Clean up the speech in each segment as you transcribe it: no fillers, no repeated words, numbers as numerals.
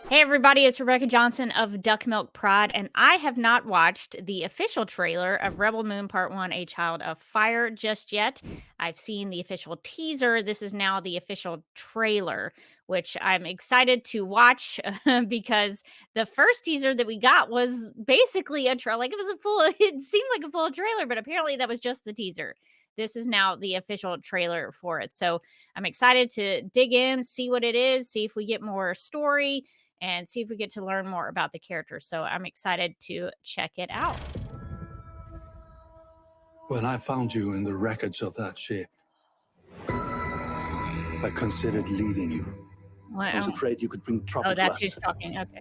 Hey everybody, it's Rebecca Johnson of DuckmilkProd, and I have not watched the official trailer of Rebel Moon Part 1, A Child of Fire just yet. I've seen the official teaser. This is now the official trailer, which I'm excited to watch because the first teaser that we got was basically a trailer. Like it was a full, it seemed like a full trailer, but apparently that was just the teaser. This is now the official trailer for it. So I'm excited to dig in, see what it is, see if we get more story and see if we get to learn more about the characters. So I'm excited to check it out. When I found you in the wreckage of that ship, I considered leaving you. I was afraid you could bring trouble Oh, to that's us. who's talking. Okay.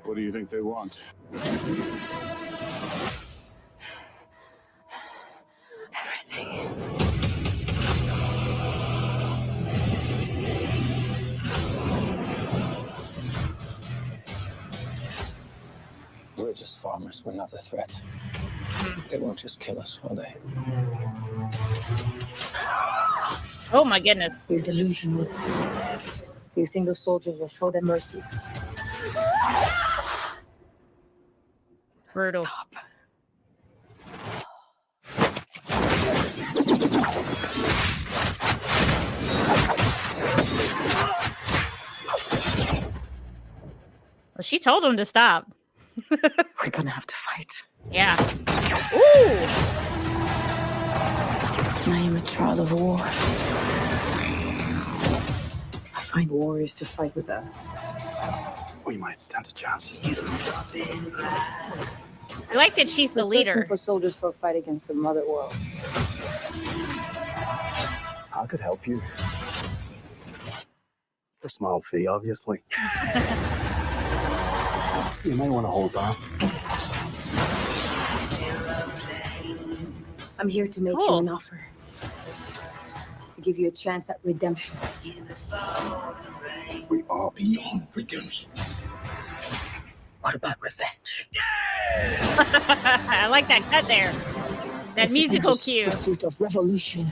What do you think they want? Everything. We're just farmers. We're not a threat. They won't just kill us, will they? Oh my goodness. You're delusional. You think those soldiers will show them mercy? It's brutal. Stop. Well, she told him to stop. We're gonna have to fight. Yeah. Ooh. I am a child of war. I find warriors to fight with us. We might stand a chance. I like that she's the We're searching leader. for soldiers for a fight against the mother world. I could help you. For a small fee, obviously. You may want to hold on. I'm here to make you Cool. an offer. To give you a chance at redemption. We are beyond redemption. What about revenge? I like that cut there. That This musical isn't just cue. Pursuit of revolution.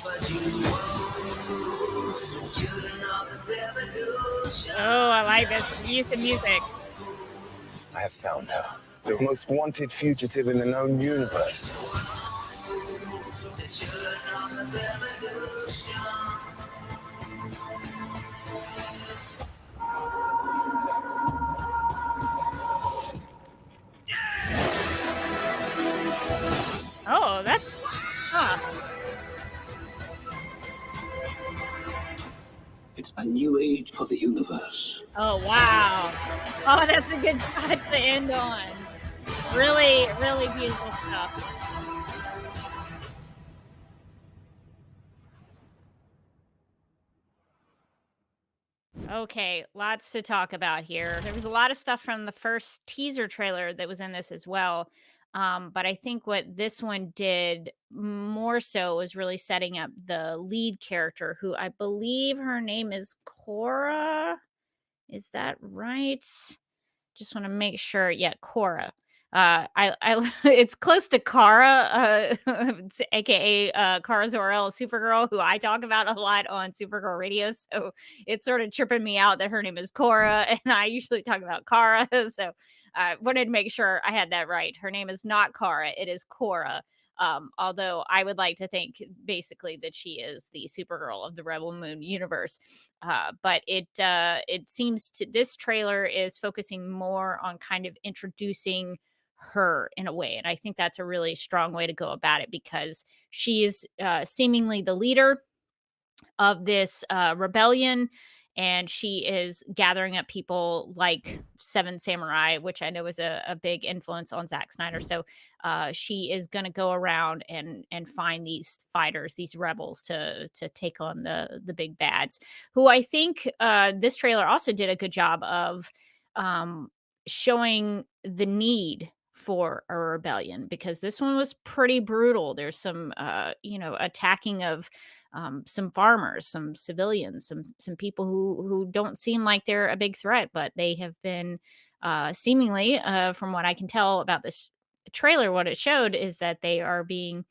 Oh, I like this use of music. I have found her. The most wanted fugitive in the known universe. Oh, that's It's a new age for the universe. Oh wow. Oh, that's a good shot to end on. Really, really beautiful stuff. Okay, lots to talk about here. There was a lot of stuff from the first teaser trailer that was in this as well. But I think what this one did more so was really setting up the lead character, who I believe her name is Cora. Is that right? Just want to make sure. Yeah, Cora. It's close to Kara, aka Kara Zor-El, Supergirl, who I talk about a lot on Supergirl Radio. So it's sort of tripping me out that her name is Cora, and I usually talk about Kara. So I wanted to make sure I had that right. Her name is not Kara; it is Cora. Although I would like to think basically that she is the Supergirl of the Rebel Moon universe. But it seems to this trailer is focusing more on kind of introducing her in a way, and I think that's a really strong way to go about it because she is seemingly the leader of this rebellion, and she is gathering up people like Seven Samurai, which I know is a big influence on Zack Snyder. So she is going to go around and find these fighters, these rebels, to take on the big bads, who I think this trailer also did a good job of showing the need for a rebellion, because this one was pretty brutal. There's some attacking of some farmers, some civilians, some people who don't seem like they're a big threat, but they have been seemingly, from what I can tell about this trailer, what it showed is that they are being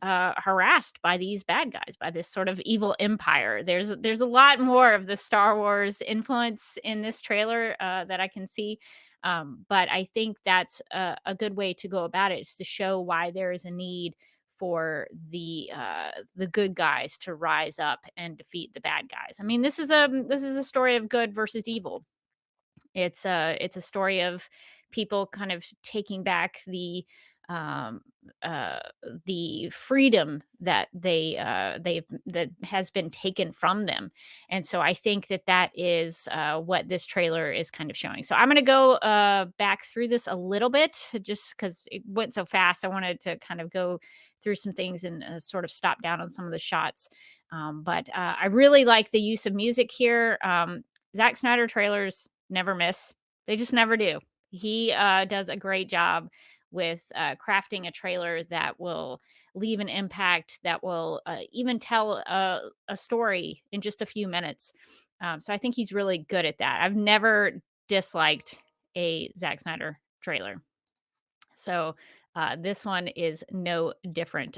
harassed by these bad guys, by this sort of evil empire. There's a lot more of the Star Wars influence in this trailer that I can see. But I think that's a good way to go about it, is to show why there is a need for the good guys to rise up and defeat the bad guys. I mean, this is a story of good versus evil. It's a story of people kind of taking back um uh the freedom that they've that has been taken from them. And so I think that that is what this trailer is kind of showing. So I'm going to go back through this a little bit, just because it went so fast. I wanted to kind of go through some things and sort of stop down on some of the shots. But I really like the use of music here. Zack Snyder trailers never miss. They just never do. He does a great job with crafting a trailer that will leave an impact, that will even tell a story in just a few minutes. So I think he's really good at that. I've never disliked a Zack Snyder trailer. So this one is no different.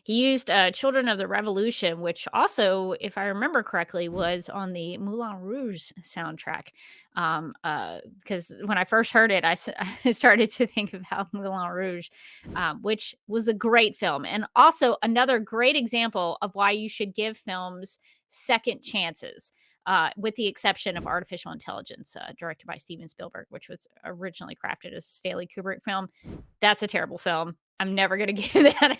He used Children of the Revolution, which also, if I remember correctly, was on the Moulin Rouge soundtrack. Because when I first heard it, I started to think about Moulin Rouge, which was a great film. And also another great example of why you should give films second chances. With the exception of Artificial Intelligence, directed by Steven Spielberg, which was originally crafted as a Stanley Kubrick film. That's a terrible film. I'm never going to give that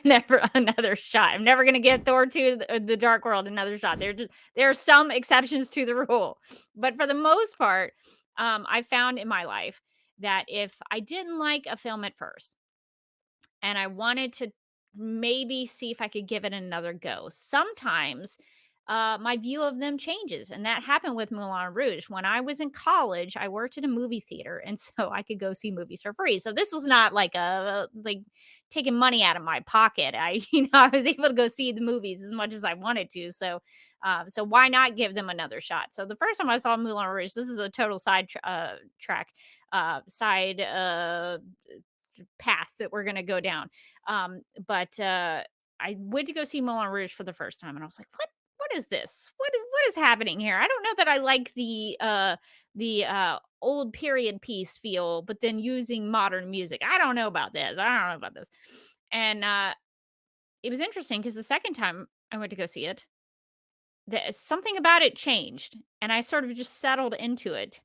another shot. I'm never going to give Thor 2 the Dark World another shot. There are some exceptions to the rule. But for the most part, I found in my life that if I didn't like a film at first and I wanted to maybe see if I could give it another go, sometimes my view of them changes. And that happened with Moulin Rouge. When I was in college, I worked at a movie theater, and so I could go see movies for free. So this was not like taking money out of my pocket. I was able to go see the movies as much as I wanted to. So why not give them another shot? So the first time I saw Moulin Rouge, this is a total side path that we're going to go down. But I went to go see Moulin Rouge for the first time, and I was like, what is this? What is happening here? I don't know that I like the old period piece feel, but then using modern music. I don't know about this. I don't know about this. And it was interesting because the second time I went to go see it, something about it changed, and I sort of just settled into it,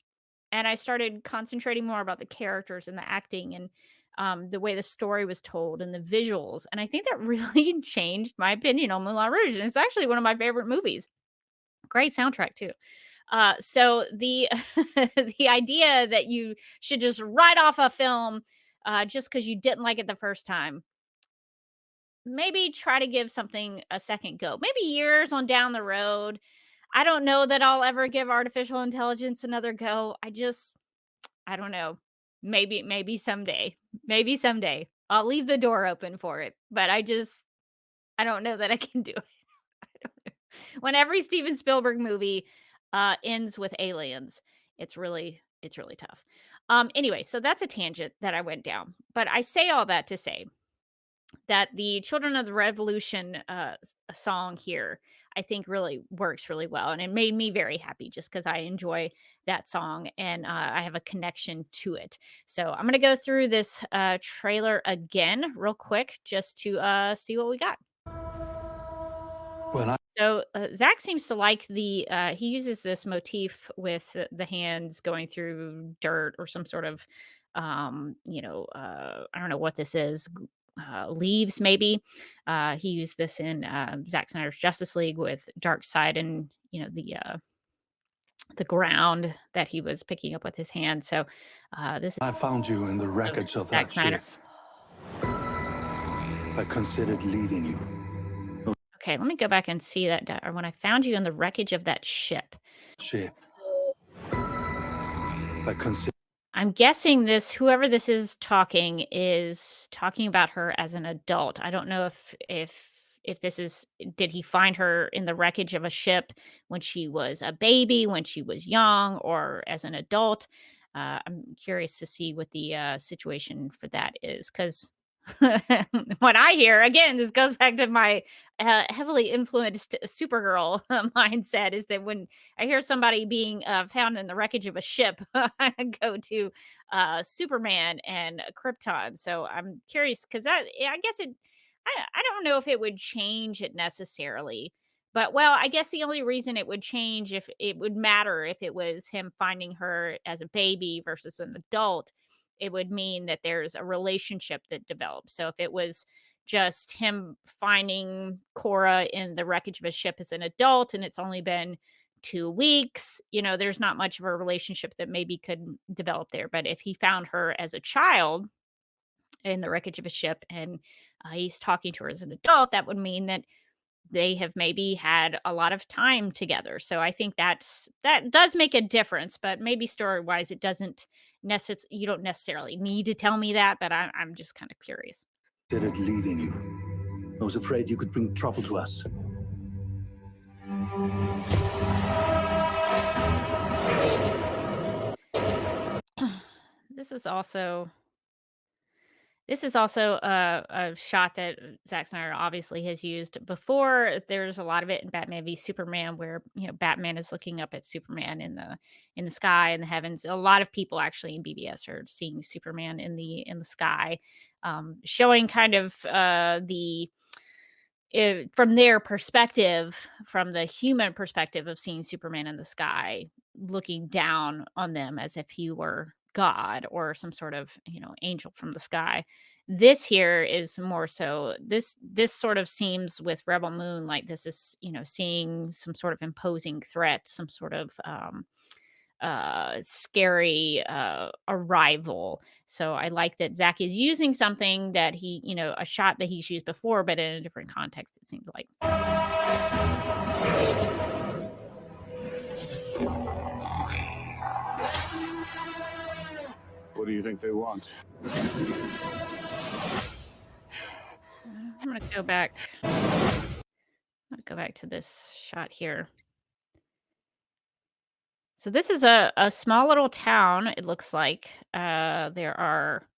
and I started concentrating more about the characters and the acting and the way the story was told and the visuals. And I think that really changed my opinion on Moulin Rouge. And it's actually one of my favorite movies. Great soundtrack too. So the the idea that you should just write off a film just because you didn't like it the first time, maybe try to give something a second go. Maybe years on down the road. I don't know that I'll ever give artificial intelligence another go. I don't know. Maybe someday. Maybe someday. I'll leave the door open for it, but I don't know that I can do it. I don't know. When every Steven Spielberg movie ends with aliens, it's really tough. Anyway, so that's a tangent that I went down. But I say all that to say that the Children of the Revolution song here, I think really works really well. And it made me very happy just because I enjoy that song and I have a connection to it. So I'm going to go through this trailer again real quick just to see what we got. When I So Zach seems to like he uses this motif with the hands going through dirt or some sort of, I don't know what this is, leaves maybe. He used this in Zack Snyder's Justice League with Dark Side and, the ground that he was picking up with his hand. So this is I found you in the of wreckage of Zack that Snyder. ship, I considered leaving you. Okay, let me go back and see that. Or when I found you in the wreckage of that ship. Ship. I considered. I'm guessing whoever this is talking about her as an adult. I don't know if this is, did he find her in the wreckage of a ship when she was a baby, when she was young, or as an adult? I'm curious to see what the situation for that is because what I hear again, this goes back to my heavily influenced Supergirl mindset is that when I hear somebody being found in the wreckage of a ship, I go to Superman and Krypton. So I'm curious because yeah, I guess I don't know if it would change it necessarily. But well, I guess the only reason it would change if it would matter if it was him finding her as a baby versus an adult, it would mean that there's a relationship that develops. So if it was just him finding Cora in the wreckage of a ship as an adult and it's only been 2 weeks, there's not much of a relationship that maybe could develop there. But if he found her as a child in the wreckage of a ship and he's talking to her as an adult, that would mean that they have maybe had a lot of time together. So I think that does make a difference, but maybe story-wise it doesn't you don't necessarily need to tell me that, but I'm just kind of curious. Considered leaving you. I was afraid you could bring trouble to us. This is also This is also a shot that Zack Snyder obviously has used before. There's a lot of it in Batman v Superman, where Batman is looking up at Superman in the sky in the heavens. A lot of people actually in BBS are seeing Superman in the sky, showing kind of from their perspective, from the human perspective of seeing Superman in the sky, looking down on them as if he were God or some sort of, angel from the sky. This here is more so this sort of seems with Rebel Moon like this is, seeing some sort of imposing threat, some sort of scary arrival. So I like that Zach is using something that a shot that he's used before, but in a different context, it seems like. What do you think they want? I'm gonna go back. I'm gonna go back to this shot here. So this is a small little town, it looks like. There are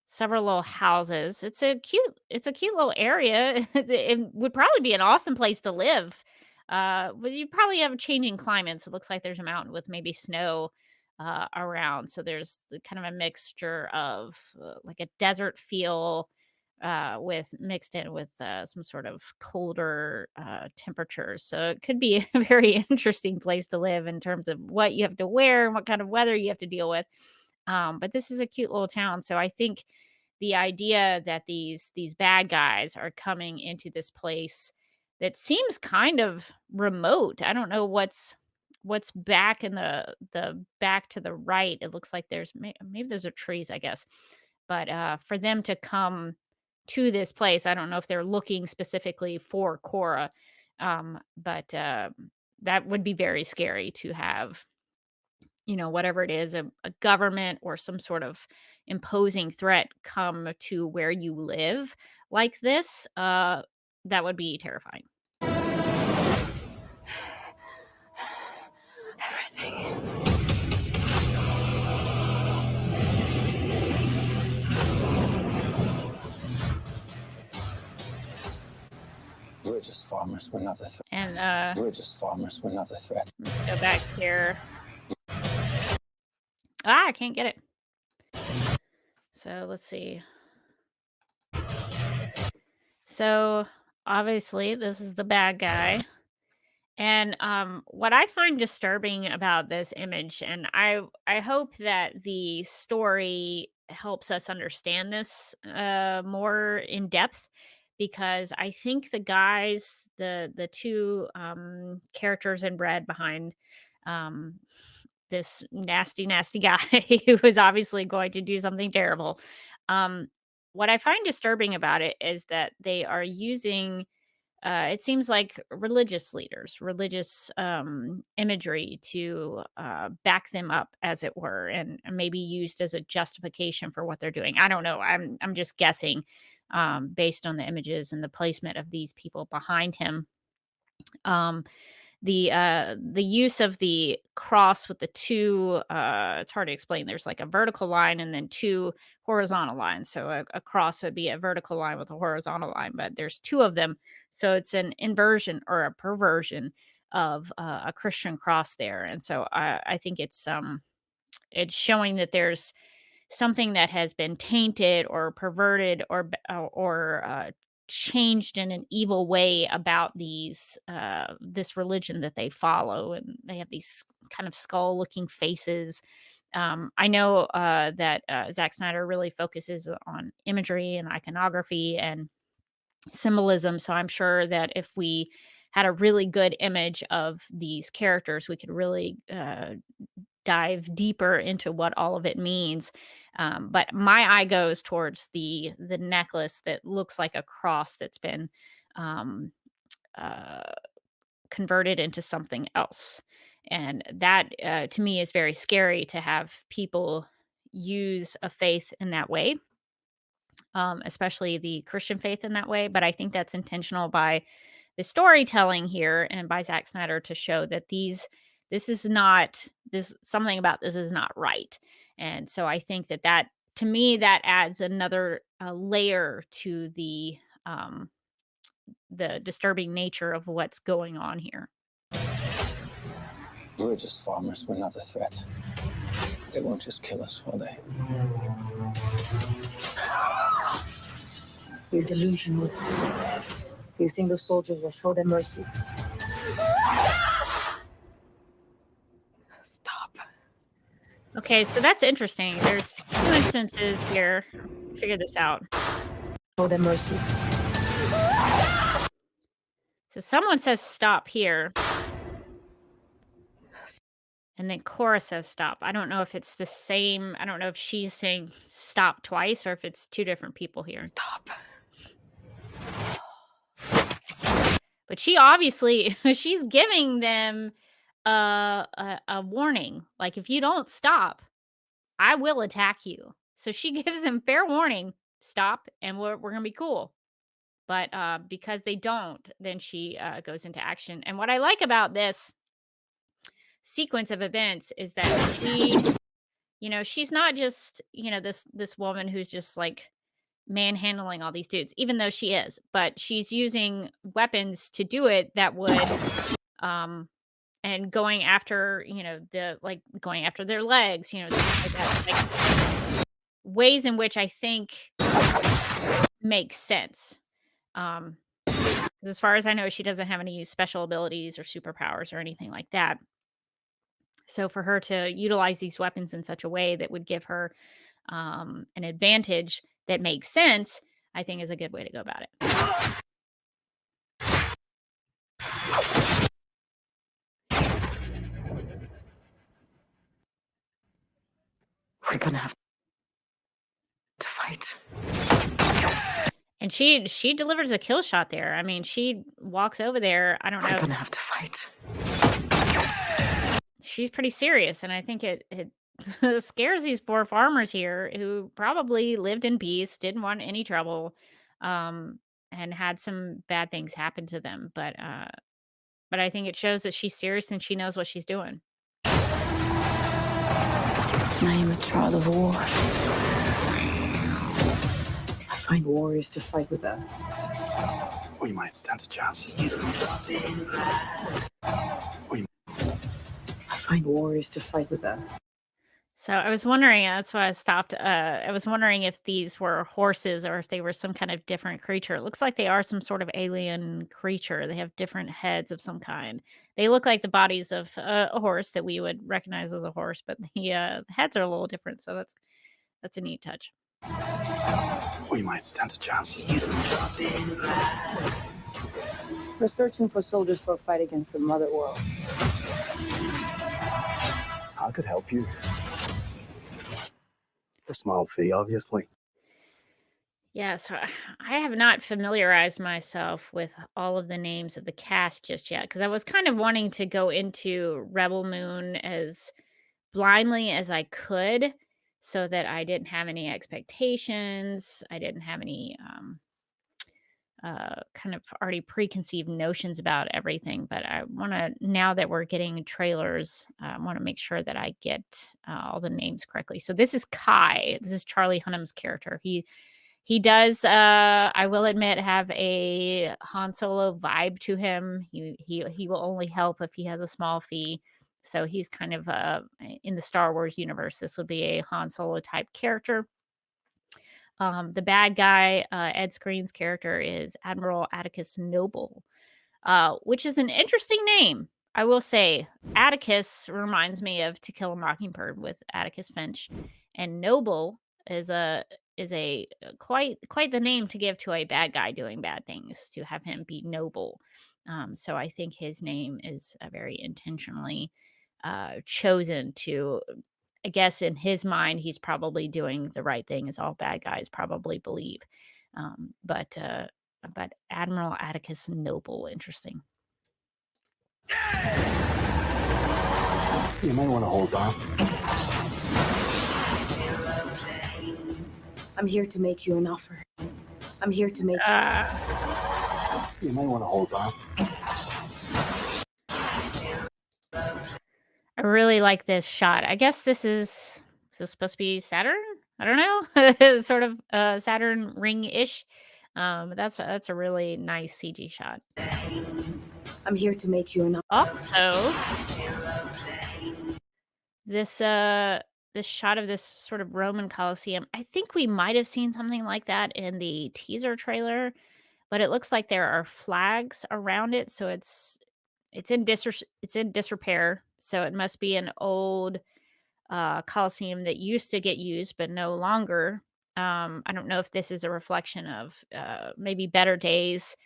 several little houses. It's a cute little area. It would probably be an awesome place to live. But you probably have changing climates. It looks like there's a mountain with maybe snow around. So there's kind of a mixture of like a desert feel with mixed in with some sort of colder temperatures. So it could be a very interesting place to live in terms of what you have to wear and what kind of weather you have to deal with. But this is a cute little town. So I think the idea that these bad guys are coming into this place that seems kind of remote. I don't know what's back in the back to the right. It looks like maybe those are trees, I guess. But for them to come to this place, I don't know if they're looking specifically for Cora. But that would be very scary to have whatever it is, a government or some sort of imposing threat come to where you live like this, that would be terrifying. Everything. We're just farmers. We're not a threat. And We're just farmers. We're not a threat. let's go back here. I can't get it. So let's see. So obviously, this is the bad guy. And what I find disturbing about this image, and I hope that the story helps us understand this more in depth, because I think the guys, the two characters in red behind um, this nasty, nasty guy who is obviously going to do something terrible. Um, what I find disturbing about it is that they are using it seems like religious leaders, religious imagery to back them up, as it were, and maybe used as a justification for what they're doing. I don't know. I'm just guessing based on the images and the placement of these people behind him. Um, the use of the cross with the two, it's hard to explain. There's like a vertical line and then two horizontal lines. So a cross would be a vertical line with a horizontal line, but there's two of them. So it's an inversion or a perversion of a Christian cross there. And so I think it's showing that there's something that has been tainted or perverted or changed in an evil way about this religion that they follow, and they have these kind of skull looking faces. I know that Zack Snyder really focuses on imagery and iconography and symbolism, so I'm sure that if we had a really good image of these characters, we could really dive deeper into what all of it means. But my eye goes towards the necklace that looks like a cross that's been um, uh, converted into something else, and that to me is very scary to have people use a faith in that way, especially the Christian faith in that way. But I think that's intentional by the storytelling here and by Zack Snyder to show that this is not this something about this is not right. And so I think that to me that adds another layer to the disturbing nature of what's going on here. We're just farmers. We're not a threat. They won't just kill us, will they? You're delusional. You think the soldiers will show them mercy? Stop. Okay, so that's interesting. There's two instances here. Figure this out. Show them mercy. So someone says stop here. And then Cora says stop. I don't know if it's the same. I don't know if she's saying stop twice or if it's two different people here. Stop. But she obviously she's giving them a warning. Like, if you don't stop, I will attack you. So she gives them fair warning, stop, and we're gonna be cool. But because they don't, then she goes into action. And what I like about this sequence of events is that she's not just, this woman who's just like manhandling all these dudes, even though she is, but she's using weapons to do it that would um and going after, going after their legs, things like that. Like ways in which I think makes sense. Um 'Cause as far as I know, she doesn't have any special abilities or superpowers or anything like that. So for her to utilize these weapons in such a way that would give her an advantage that makes sense, I think is a good way to go about it. We're gonna have to fight. And she delivers a kill shot there. I mean, she walks over there. I don't We're know. gonna have to fight. She's pretty serious, and I think it scares these poor farmers here who probably lived in peace, didn't want any trouble, and had some bad things happen to them. But I think it shows that she's serious and she knows what she's doing. I am a child of war. I find warriors to fight with us. We might stand a chance. I find warriors to fight with us. So I was wondering, that's why I stopped. I was wondering if these were horses or if they were some kind of different creature. It looks like they are some sort of alien creature. They have different heads of some kind. They look like the bodies of a horse that we would recognize as a horse, but the heads are a little different. So that's a neat touch. We might stand a chance. We're searching for soldiers for a fight against the Mother World. I could help you. A small fee, obviously. Yeah, so I have not familiarized myself with all of the names of the cast just yet because I was kind of wanting to go into Rebel Moon as blindly as I could so that I didn't have any expectations. I didn't have any kind of already preconceived notions about everything. But I want to, now that we're getting trailers, I want to make sure that I get all the names correctly. So this is Kai. This is Charlie Hunnam's character. He does, I will admit, have a Han Solo vibe to him. He will only help if he has a small fee. So he's kind of in the Star Wars universe. This would be a Han Solo type character. The bad guy, Ed Skrein's character, is Admiral Atticus Noble, which is an interesting name. I will say, Atticus reminds me of To Kill a Mockingbird with Atticus Finch, and Noble is a quite the name to give to a bad guy doing bad things. To have him be noble, so I think his name is very intentionally chosen to. I guess in his mind, he's probably doing the right thing, as all bad guys probably believe. But Admiral Atticus Noble, interesting. You might want to hold on. I'm here to make you an offer. I'm here to make You might want to hold on. I really like this shot. I guess this is this supposed to be Saturn? I don't know. Sort of Saturn ring-ish. That's a really nice CG shot. I'm here to make you an offer. Also, this this shot of this sort of Roman Colosseum, I think we might have seen something like that in the teaser trailer, but it looks like there are flags around it, so it's in disrepair. So it must be an old Colosseum that used to get used but no longer. I don't know if this is a reflection of maybe better days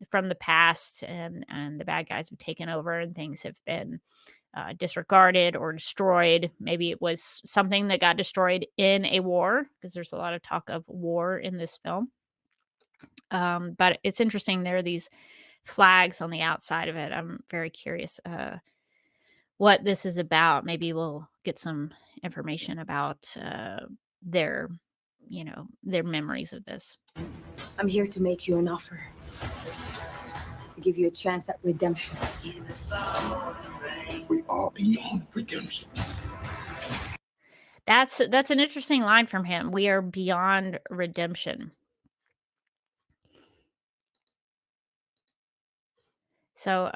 from the past, and the bad guys have taken over and things have been disregarded or destroyed. Maybe it was something that got destroyed in a war, because there's a lot of talk of war in this film. But it's interesting. There are these flags on the outside of it. I'm very curious what this is about. Maybe we'll get some information about their their memories of this. I'm here to make you an offer. To give you a chance at redemption. We are beyond redemption. That's an interesting line from him. We are beyond redemption. So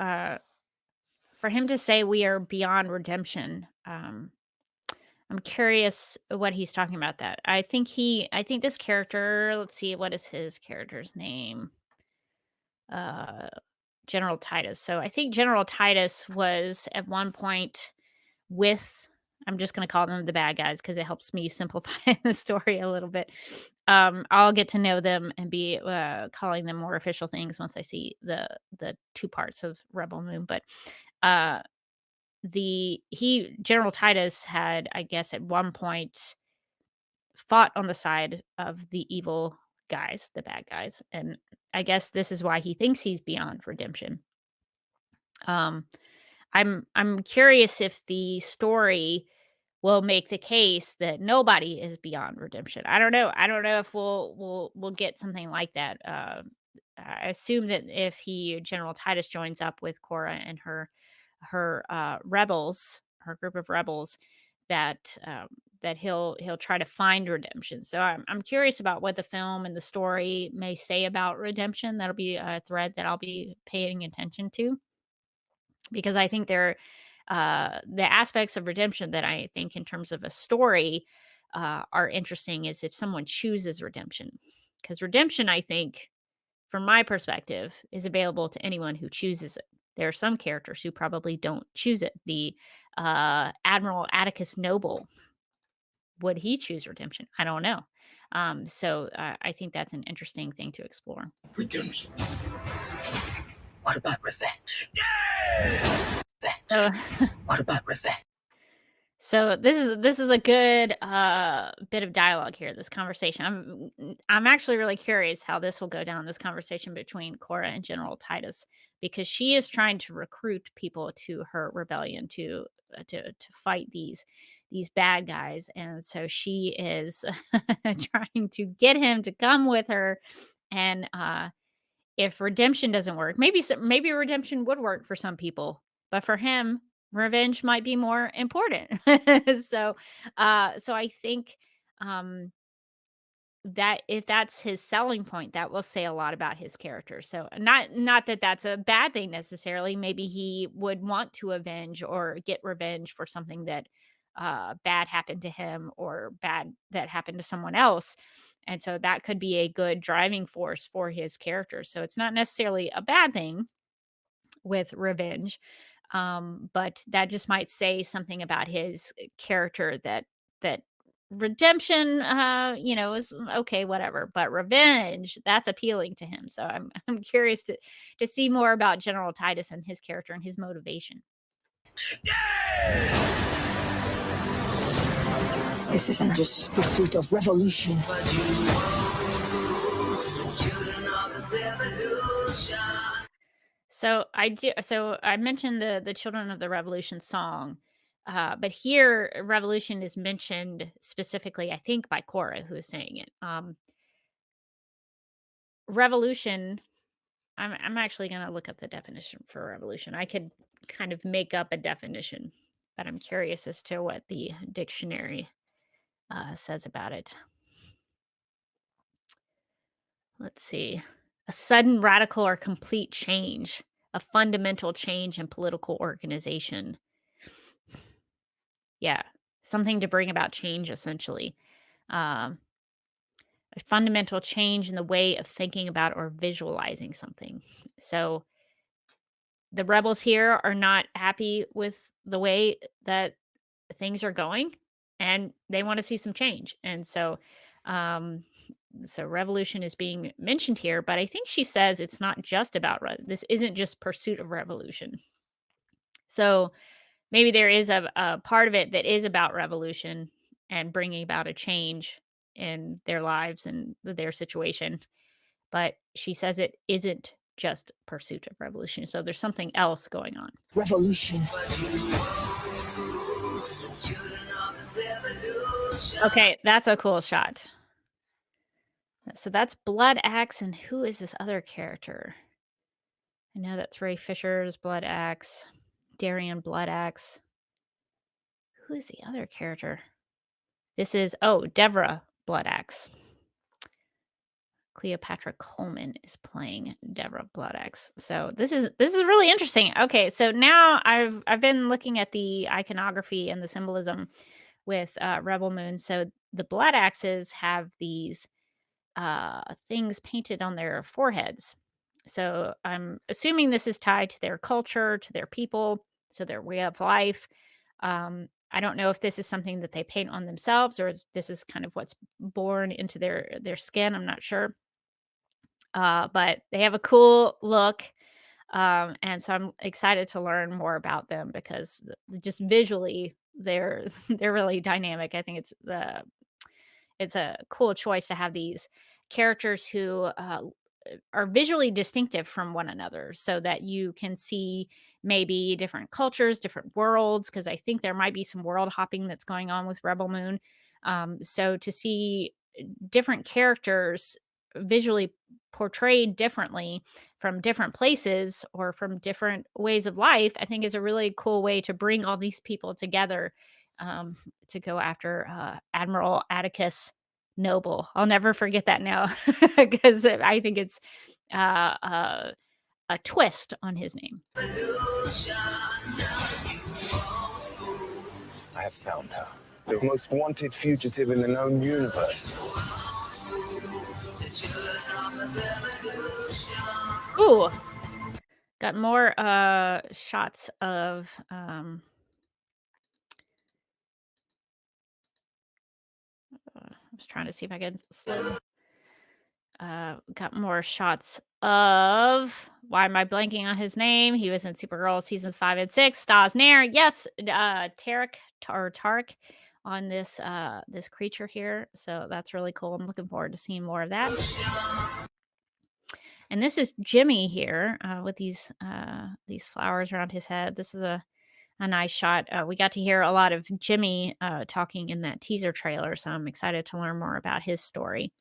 for him to say we are beyond redemption, I'm curious what he's talking about. That I think this character, let's see, what is his character's name? General Titus. So I think General Titus was at one point with, I'm just going to call them the bad guys because it helps me simplify the story a little bit. I'll get to know them and be calling them more official things once I see the two parts of Rebel Moon. But General Titus had, I guess, at one point fought on the side of the evil guys, the bad guys, and I guess this is why he thinks he's beyond redemption. I'm curious if the story will make the case that nobody is beyond redemption. I don't know. I don't know if we'll get something like that. I assume that if General Titus joins up with Cora and her rebels, her group of rebels, that that he'll try to find redemption. So I'm curious about what the film and the story may say about redemption. That'll be a thread that I'll be paying attention to, because I think there the aspects of redemption that I think in terms of a story are interesting is if someone chooses redemption, because redemption, I think, from my perspective, is available to anyone who chooses it. There are some characters who probably don't choose it. The Admiral Atticus Noble, would he choose redemption? I don't know. So I think that's an interesting thing to explore. Redemption. What about revenge? So, What about revenge? so this is a good bit of dialogue here. This conversation. I'm actually really curious how this will go down. This conversation between Cora and General Titus, because she is trying to recruit people to her rebellion to fight these bad guys, and so she is trying to get him to come with her, and if redemption doesn't work, maybe redemption would work for some people, but for him, revenge might be more important. So, so I think, um, that if that's his selling point, that will say a lot about his character. So not that that's a bad thing necessarily. Maybe he would want to avenge or get revenge for something that bad happened to him or bad that happened to someone else. And so that could be a good driving force for his character. So it's not necessarily a bad thing with revenge. But that just might say something about his character that redemption, is okay, whatever. But revenge, that's appealing to him. So I'm I'm curious to see more about General Titus and his character and his motivation. This isn't just pursuit of revolution. So I mentioned the Children of the Revolution song. But here revolution is mentioned specifically, I think, by Cora, who is saying it. Revolution, I'm actually gonna look up the definition for revolution. I could kind of make up a definition, but I'm curious as to what the dictionary says about it. Let's see. A sudden, radical, or complete change, a fundamental change in political organization. Yeah, something to bring about change, essentially. Um, a fundamental change in the way of thinking about or visualizing something. So the rebels here are not happy with the way that things are going, and they want to see some change. And um, so revolution is being mentioned here, but I think she says it's not just about this isn't just pursuit of revolution. So maybe there is a part of it that is about revolution and bringing about a change in their lives and their situation. But she says it isn't just pursuit of revolution. So there's something else going on. Revolution. Okay, that's a cool shot. So that's Blood Axe, and who is this other character? I know that's Ray Fisher's Blood Axe, Darian Blood Axe. Who is the other character? This is Deborah Blood Axe. Cleopatra Coleman is playing Deborah Blood Axe. So this is really interesting. Okay, so now I've been looking at the iconography and the symbolism with Rebel Moon. So the Blood Axes have these things painted on their foreheads. So I'm assuming this is tied to their culture, to their people, to their way of life. I don't know if this is something that they paint on themselves or if this is kind of what's born into their skin. I'm not sure. But they have a cool look. And so I'm excited to learn more about them because just visually they're they're really dynamic. I think it's a cool choice to have these characters who are visually distinctive from one another so that you can see maybe different cultures, different worlds, because I think there might be some world hopping that's going on with Rebel Moon. So to see different characters visually portrayed differently from different places or from different ways of life, I think is a really cool way to bring all these people together to go after Admiral Atticus Noble. I'll never forget that now because I think it's a twist on his name. I have found her. The most wanted fugitive in the known universe. Ooh, got more shots of I was trying to see if I could slim. Got more shots of, why am I blanking on his name? He was in Supergirl seasons 5 and 6. Stas Nair, yes, Tarek on this creature here. So that's really cool. I'm looking forward to seeing more of that. And this is Jimmy here with these flowers around his head. This is a nice shot. We got to hear a lot of Jimmy talking in that teaser trailer, so I'm excited to learn more about his story.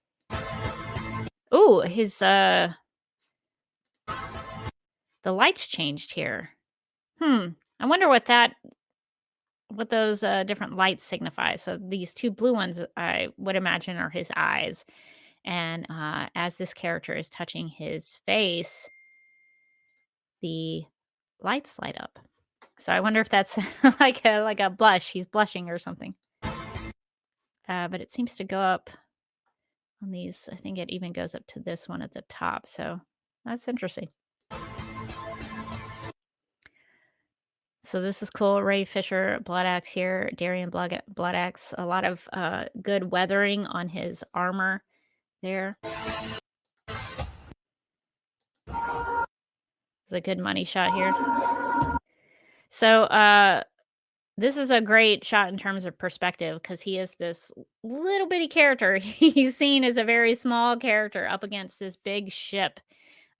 Oh, his the lights changed here. I wonder what those different lights signify. So these two blue ones, I would imagine, are his eyes. And as this character is touching his face, the lights light up. So I wonder if that's like a blush. He's blushing or something. But it seems to go up on these. I think it even goes up to this one at the top. So that's interesting. So this is cool. Ray Fisher, Blood Axe here. Darian Blood Axe. A lot of good weathering on his armor there. It's a good money shot here. So this is a great shot in terms of perspective because he is this little bitty character. He's seen as a very small character up against this big ship.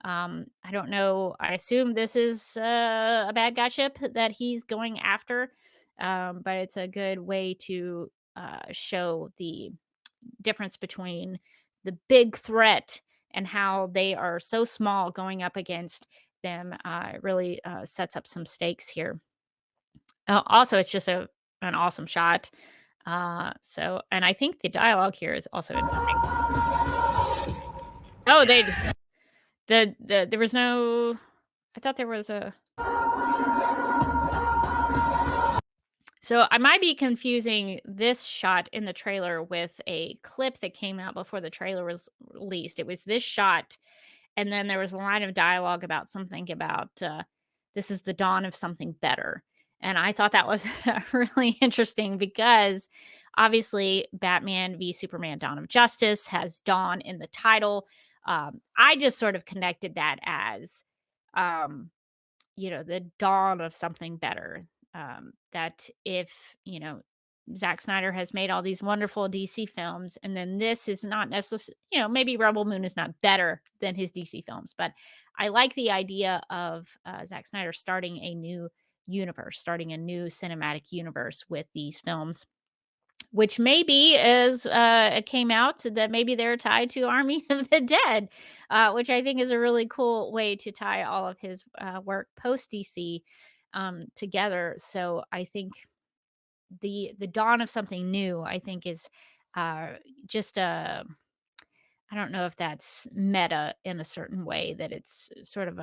I don't know. I assume this is a bad guy ship that he's going after, but it's a good way to show the difference between the big threat and how they are so small going up against them. It really sets up some stakes here. Also, it's just an awesome shot. And I think the dialogue here is also interesting. Oh, there was no. I thought there was a. So I might be confusing this shot in the trailer with a clip that came out before the trailer was released. It was this shot, and then there was a line of dialogue about something about this is the dawn of something better. And I thought that was really interesting because obviously Batman v Superman Dawn of Justice has dawn in the title. I just sort of connected that as, um, the dawn of something better. That if, Zack Snyder has made all these wonderful DC films, and then this is not necessarily, maybe Rebel Moon is not better than his DC films, but I like the idea of Zack Snyder starting a new universe, starting a new cinematic universe with these films, which maybe as it came out that maybe they're tied to Army of the Dead, which I think is a really cool way to tie all of his work post DC together. So I think the dawn of something new, I think, is just a. I don't know if that's meta in a certain way that it's sort of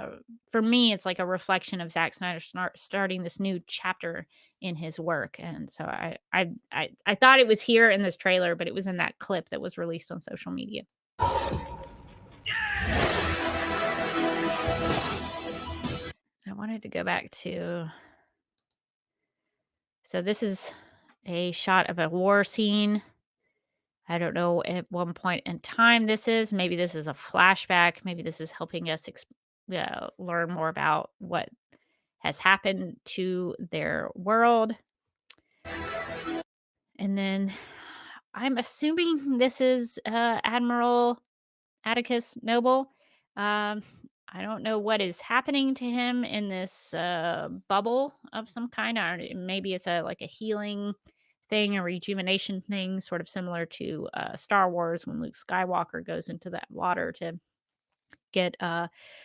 for me, it's like a reflection of Zack Snyder starting this new chapter in his work. And so I thought it was here in this trailer, but it was in that clip that was released on social media. I wanted to go back to, so this is a shot of a war scene. I don't know at one point in time this is. Maybe this is a flashback. Maybe this is helping us learn more about what has happened to their world. And then I'm assuming this is Admiral Atticus Noble. I don't know what is happening to him in this bubble of some kind. Or maybe it's like a healing thing, a rejuvenation thing, sort of similar to Star Wars when Luke Skywalker goes into that water to get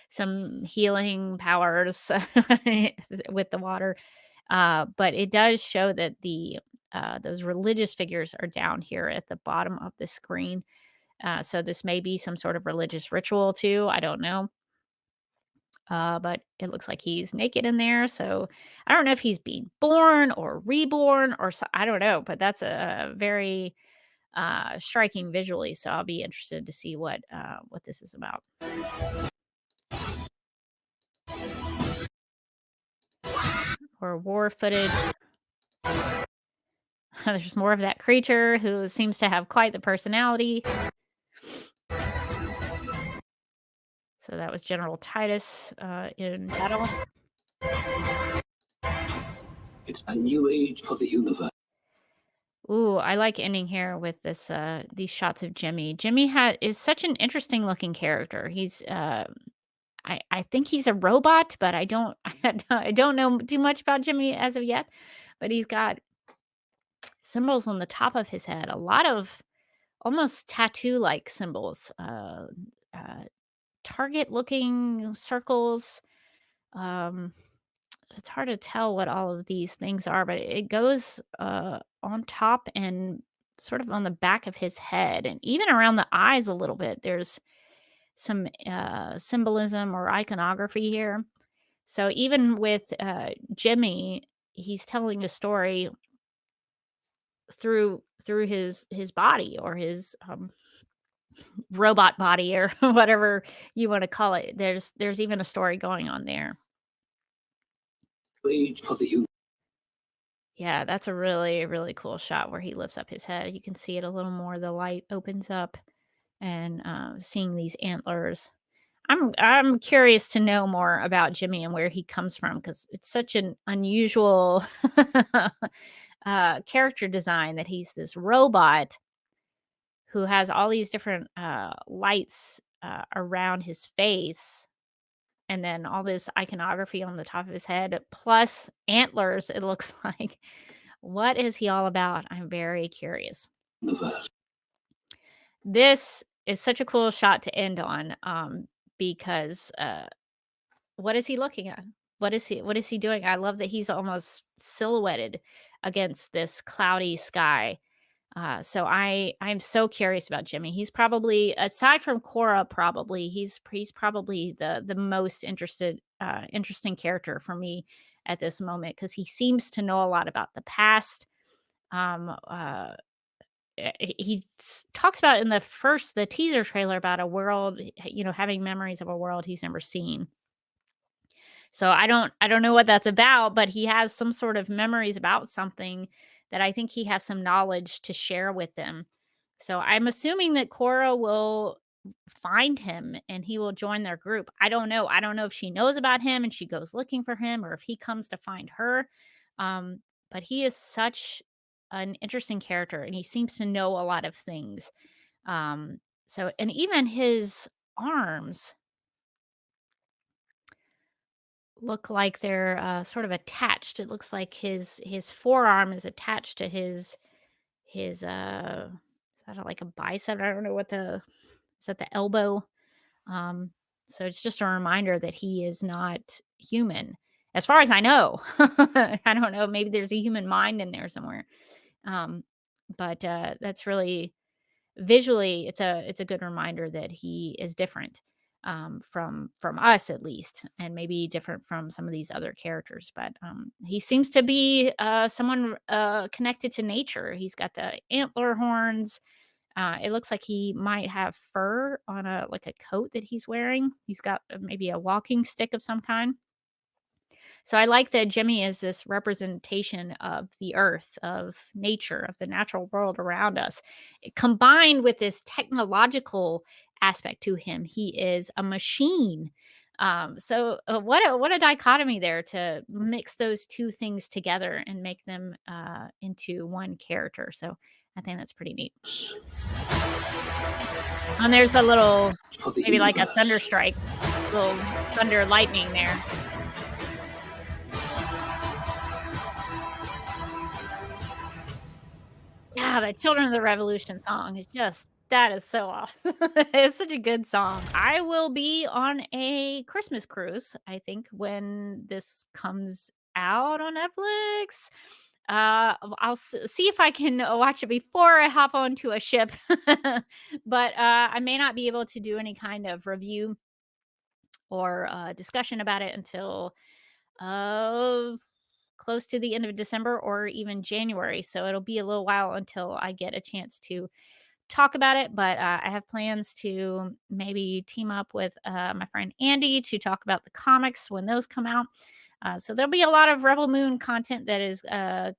some healing powers with the water. But it does show that those religious figures are down here at the bottom of the screen. So this may be some sort of religious ritual too. I don't know. But it looks like he's naked in there. So I don't know if he's being born or reborn or I don't know, but that's a very striking visually. So I'll be interested to see what this is about. Or war footage. There's more of that creature who seems to have quite the personality. So that was General Titus in battle. It's a new age for the universe. Ooh, I like ending here with this these shots of Jimmy. Jimmy is such an interesting looking character. He's I think he's a robot, but I don't I don't know too much about Jimmy as of yet. But he's got symbols on the top of his head, a lot of almost tattoo like symbols, target looking circles. um it's hard to tell what all of these things are, but it goes on top and sort of on the back of his head and even around the eyes a little bit. There's some symbolism or iconography here. So even with Jimmy, he's telling a story through his body or his robot body or whatever you want to call it. There's even a story going on there. Age for the universe. Yeah, that's a really, really cool shot where he lifts up his head. You can see it a little more. The light opens up and seeing these antlers. I'm curious to know more about Jimmy and where he comes from because it's such an unusual character design that he's this robot who has all these different lights around his face and then all this iconography on the top of his head plus antlers, it looks like. What is he all about? I'm very curious. Universe. This is such a cool shot to end on because what is he looking at? What is he doing? I love that he's almost silhouetted against this cloudy sky. So I'm so curious about Jimmy. He's probably aside from Cora, probably he's probably the most interesting character for me at this moment because he seems to know a lot about the past. Um, uh, talks about in the teaser trailer about a world, having memories of a world he's never seen. So I don't know what that's about, but he has some sort of memories about something that I think he has some knowledge to share with them. So I'm assuming that Cora will find him and he will join their group. I don't know. I don't know if she knows about him and she goes looking for him or if he comes to find her. Um, but he is such an interesting character and he seems to know a lot of things. And even his arms look like they're sort of attached. It looks like his forearm is attached to his is that like a bicep? I don't know what the is that the elbow. Um, so it's just a reminder that he is not human, as far as I know. I don't know. Maybe there's a human mind in there somewhere. Um, but that's really visually it's a good reminder that he is different from us at least and maybe different from some of these other characters but he seems to be someone connected to nature. He's got the antler horns. It looks like he might have fur on a like a coat that he's wearing. He's got maybe a walking stick of some kind. So I like that Jimmy is this representation of the earth, of nature, of the natural world around us, combined with this technological aspect to him. He is a machine. What a dichotomy there to mix those two things together and make them into one character. So I think that's pretty neat. And there's a little, For the maybe like a universe. thunder strike, little thunder lightning there. Yeah, the Children of the Revolution song is just that is so awesome. It's such a good song. I will be on a Christmas cruise, I think, when this comes out on Netflix. See if I can watch it before I hop onto a ship. But I may not be able to do any kind of review or discussion about it until uh, close to the end of December or even January. So it'll be a little while until I get a chance to talk about it. But I have plans to maybe team up with my friend Andy to talk about the comics when those come out. So there'll be a lot of Rebel Moon content that is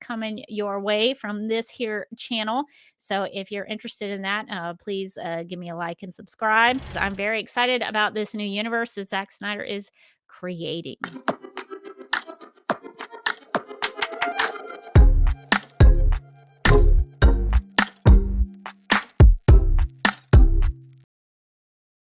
coming your way from this here channel. So if you're interested in that, please give me a like and subscribe. I'm very excited about this new universe that Zack Snyder is creating.